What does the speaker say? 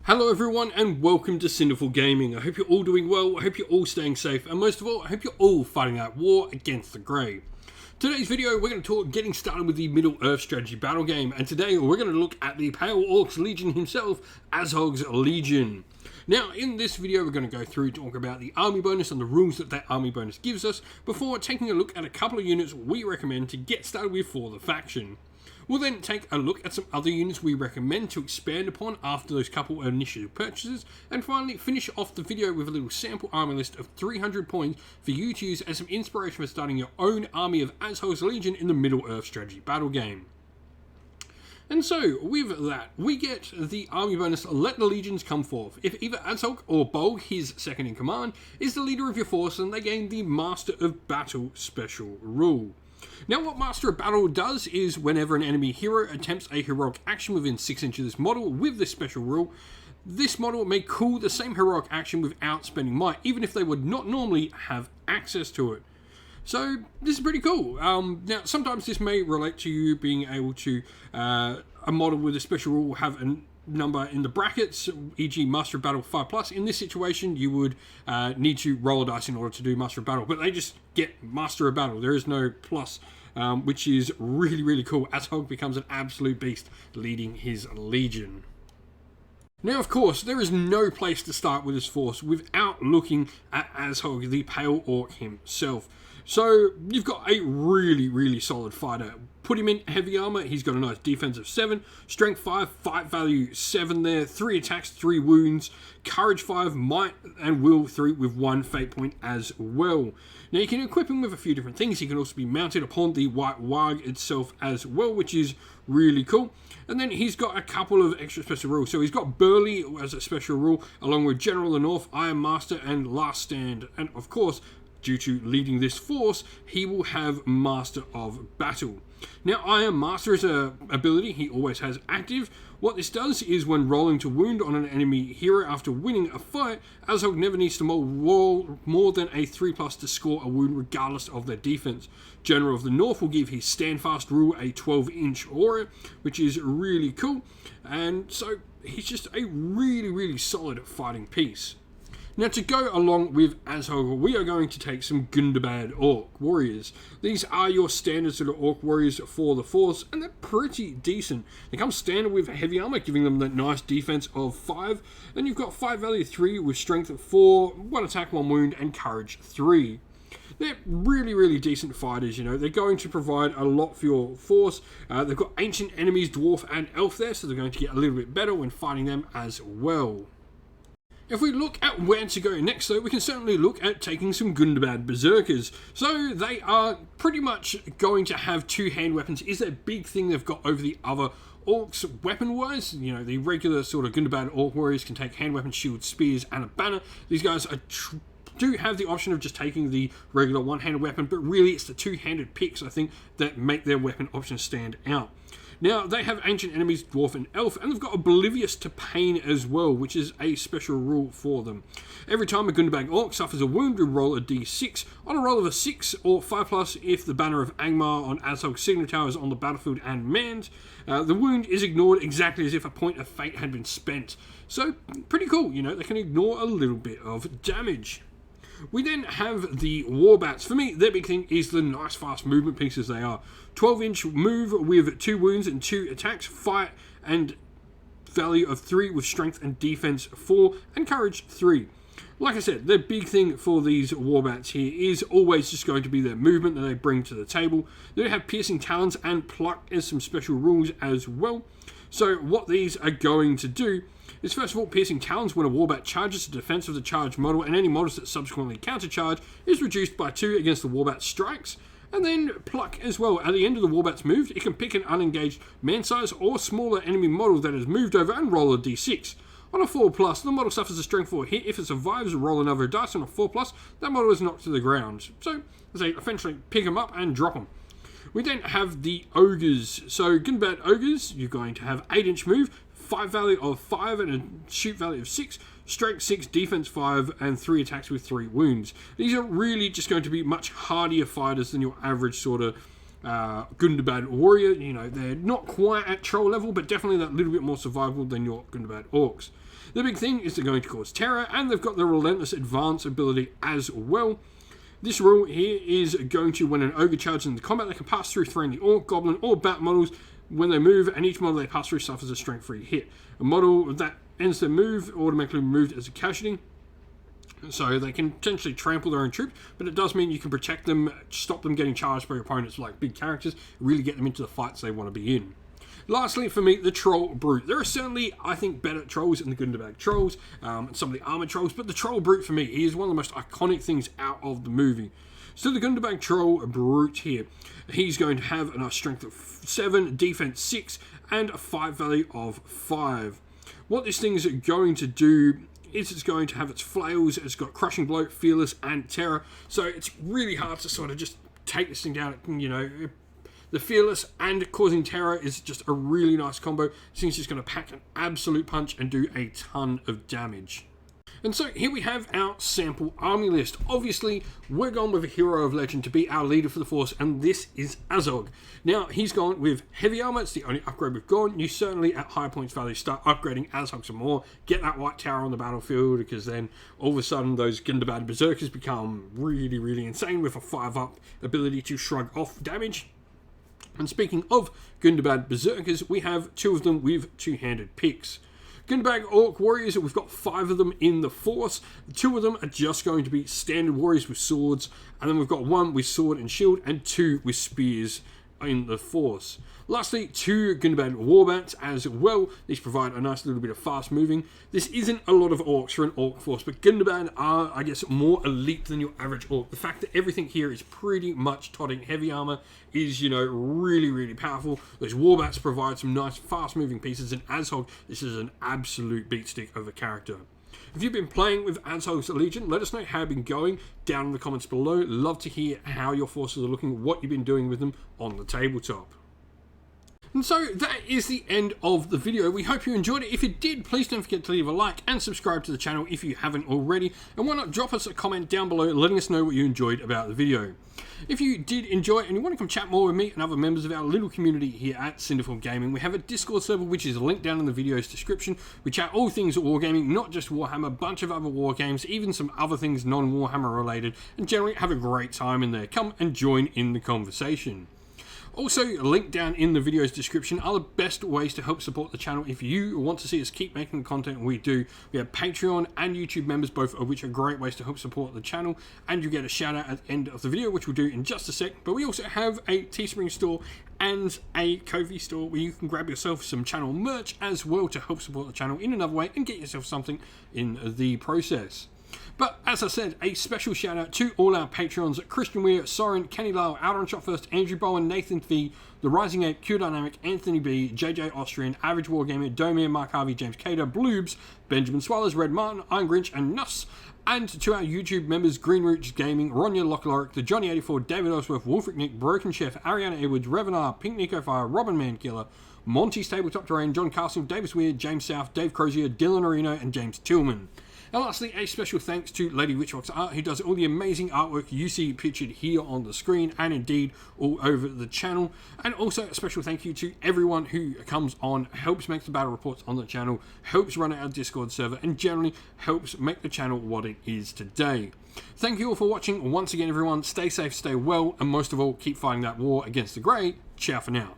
Hello everyone and welcome to Cinderful Gaming. I hope you're all doing well, I hope you're all staying safe, and most of all, I hope you're all fighting that war against the Grey. Today's video, we're going to talk getting started with the Middle-Earth strategy battle game, and today we're going to look at the Pale Orcs Legion himself, Azog's Legion. Now, in this video, we're going to go through talk about the army bonus and the rules that army bonus gives us, before taking a look at a couple of units we recommend to get started with for the faction. We'll then take a look at some other units we recommend to expand upon after those couple of initial purchases, and finally finish off the video with a little sample army list of 300 points for you to use as some inspiration for starting your own army of Azog's Legion in the Middle-Earth strategy battle game. And so, with that, we get the army bonus, Let the Legions Come Forth. If either Azog or Bolg, his second in command, is the leader of your force, then they gain the Master of Battle special rule. Now, what Master of Battle does is whenever an enemy hero attempts a heroic action within 6 inches of this model with this special rule, this model may call the same heroic action without spending might, even if they would not normally have access to it. So, this is pretty cool. Now, sometimes this may relate to you being able to, a model with a special rule have a number in the brackets, e.g. Master of Battle 5+. In this situation, you would need to roll a dice in order to do Master of Battle, but they just get Master of Battle. There is no plus, which is really, really cool. Azog becomes an absolute beast leading his legion. Now, of course, there is no place to start with this force without looking at Azog, the Pale Orc himself. So, you've got a really, really solid fighter. Put him in heavy armor, he's got a nice defense of 7, strength 5, fight value 7 there, 3 attacks, 3 wounds, courage 5, might and will 3 with 1 fate point as well. Now you can equip him with a few different things. He can also be mounted upon the White Warg itself as well, which is really cool. And then he's got a couple of extra special rules. So he's got Burly as a special rule, along with General of the North, Iron Master, and Last Stand. And of course, due to leading this force, he will have Master of Battle. Now, Iron Master is an ability he always has active. What this does is when rolling to wound on an enemy hero after winning a fight, Azog never needs to roll more than a 3+ to score a wound regardless of their defense. General of the North will give his Standfast rule a 12-inch aura, which is really cool. And so he's just a really, really solid fighting piece. Now, to go along with Azog, we are going to take some Gundabad Orc Warriors. These are your standard sort of Orc Warriors for the Force, and they're pretty decent. They come standard with heavy armor, giving them that nice defense of 5. Then you've got fight value 3 with strength of 4, 1 attack, 1 wound, and courage 3. They're really, really decent fighters, you know. They're going to provide a lot for your force. They've got ancient enemies, dwarf and elf there, so they're going to get a little bit better when fighting them as well. If we look at where to go next, though, we can certainly look at taking some Gundabad Berserkers. So they are pretty much going to have 2 hand weapons. Is that big thing they've got over the other orcs weapon-wise? You know, the regular sort of Gundabad Orc Warriors can take hand weapons, shields, spears, and a banner. These guys do have the option of just taking the regular one-handed weapon, but really it's the 2-handed picks, I think, that make their weapon options stand out. Now, they have ancient enemies, dwarf and elf, and they've got oblivious to pain as well, which is a special rule for them. Every time a Gundabad Orc suffers a wound, we roll a d6. On a roll of a 6 or 5+, if the banner of Angmar on Azog's Signal Tower is on the battlefield and manned, the wound is ignored exactly as if a point of fate had been spent. So, pretty cool, you know, they can ignore a little bit of damage. We then have the Warbats. For me, their big thing is the nice fast movement pieces they are. 12-inch move with 2 wounds and 2 attacks, fight and value of 3 with strength and defense 4, and courage 3. Like I said, the big thing for these Warbats here is always just going to be their movement that they bring to the table. They have piercing talons and pluck as some special rules as well. So what these are going to do is, first of all, piercing talons when a Warbat charges the defense of the charged model, and any models that subsequently countercharge is reduced by 2 against the Warbat strikes. And then pluck as well. At the end of the Warbat's moved, it can pick an unengaged man-size or smaller enemy model that has moved over and roll a d6. On a 4+, the model suffers a strength 4 hit. If it survives, roll another dice. On a 4+, that model is knocked to the ground. So they essentially pick them up and drop them. We then have the Ogres. So Gundabad Ogres, you're going to have 8-inch move, fight value of 5 and a shoot value of 6, strength 6, defense 5, and 3 attacks with 3 wounds. These are really just going to be much hardier fighters than your average sort of Gundabad warrior. You know, they're not quite at troll level, but definitely that little bit more survival than your Gundabad orcs. The big thing is they're going to cause terror, and they've got the relentless advance ability as well. This rule here is going to, when an ogre charges into combat, they can pass through friendly orc, goblin, or bat models when they move, and each model they pass through suffers a strength 3 hit. A model that ends their move automatically removed as a casualty. So they can potentially trample their own troops, but it does mean you can protect them, stop them getting charged by your opponents like big characters, really get them into the fights they want to be in. Lastly, for me, the Troll Brute. There are certainly, I think, better trolls in the Gundabad trolls, and some of the armored trolls, but the Troll Brute, for me, he is one of the most iconic things out of the movie. So the Gundabad Troll Brute here, he's going to have a strength of 7, defense 6, and a fight value of 5. What this thing is going to do is it's going to have its flails, it's got Crushing Blow, Fearless, and Terror, so it's really hard to sort of just take this thing down, you know. The Fearless and causing Terror is just a really nice combo. This thing's just going to pack an absolute punch and do a ton of damage. And so here we have our sample army list. Obviously, we're going with a hero of legend to be our leader for the force, and this is Azog. Now, he's gone with heavy armor. It's the only upgrade we've gone. You certainly, at high points value, start upgrading Azog some more. Get that white tower on the battlefield, because then all of a sudden those Gundabad Berserkers become really, really insane with a 5-up ability to shrug off damage. And speaking of Gundabad Berserkers, we have 2 of them with 2-handed picks. Gundabad Orc Warriors, we've got 5 of them in the force. 2 of them are just going to be standard warriors with swords, and then we've got 1 with sword and shield, and 2 with spears in the force. Lastly, 2 Gundabad Warbats as well. These provide a nice little bit of fast moving. This isn't a lot of orcs for an orc force, but Gundabad are, I guess, more elite than your average orc. The fact that everything here is pretty much totting heavy armor is, you know, really, really powerful. Those Warbats provide some nice fast moving pieces, and Azog, this is an absolute beatstick of a character. If you've been playing with Azog's Legion, let us know how you've been going down in the comments below. Love to hear how your forces are looking, what you've been doing with them on the tabletop. And so that is the end of the video. We hope you enjoyed it. If you did, please don't forget to leave a like and subscribe to the channel if you haven't already. And why not drop us a comment down below letting us know what you enjoyed about the video. If you did enjoy it and you want to come chat more with me and other members of our little community here at Cinderful Gaming, we have a Discord server which is linked down in the video's description. We chat all things wargaming, not just Warhammer, a bunch of other war games, even some other things non-Warhammer related, and generally have a great time in there. Come and join in the conversation. Also, linked down in the video's description are the best ways to help support the channel if you want to see us keep making the content we do. We have Patreon and YouTube members, both of which are great ways to help support the channel, and you get a shout out at the end of the video, which we'll do in just a sec. But we also have a Teespring store and a Ko-fi store where you can grab yourself some channel merch as well to help support the channel in another way and get yourself something in the process. But as I said, a special shout out to all our Patreons: Christian Weir, Soren, Kenny Lyle, Out on Shot First, Andrew Bowen, Nathan V, The Rising Ape, Q Dynamic, Anthony B, JJ Austrian, Average Wargamer, Domir, Mark Harvey, James Cater, Bloobs, Benjamin Swallows, Red Martin, Iron Grinch, and Nuss. And to our YouTube members: Green Roots Gaming, Ronya Lockloric, The Johnny84, David Osworth, Wolfric Nick, Broken Chef, Ariana Edwards, Revenar, Pink Nico Fire, Robin Mankiller, Monty's Tabletop Terrain, John Castle, Davis Weird, James South, Dave Crozier, Dylan Areno, and James Tillman. And lastly, a special thanks to Lady Witchbox Art, who does all the amazing artwork you see pictured here on the screen and indeed all over the channel. And also a special thank you to everyone who comes on, helps make the battle reports on the channel, helps run our Discord server, and generally helps make the channel what it is today. Thank you all for watching once again, everyone. Stay safe, stay well, and most of all, keep fighting that war against the grey. Ciao for now.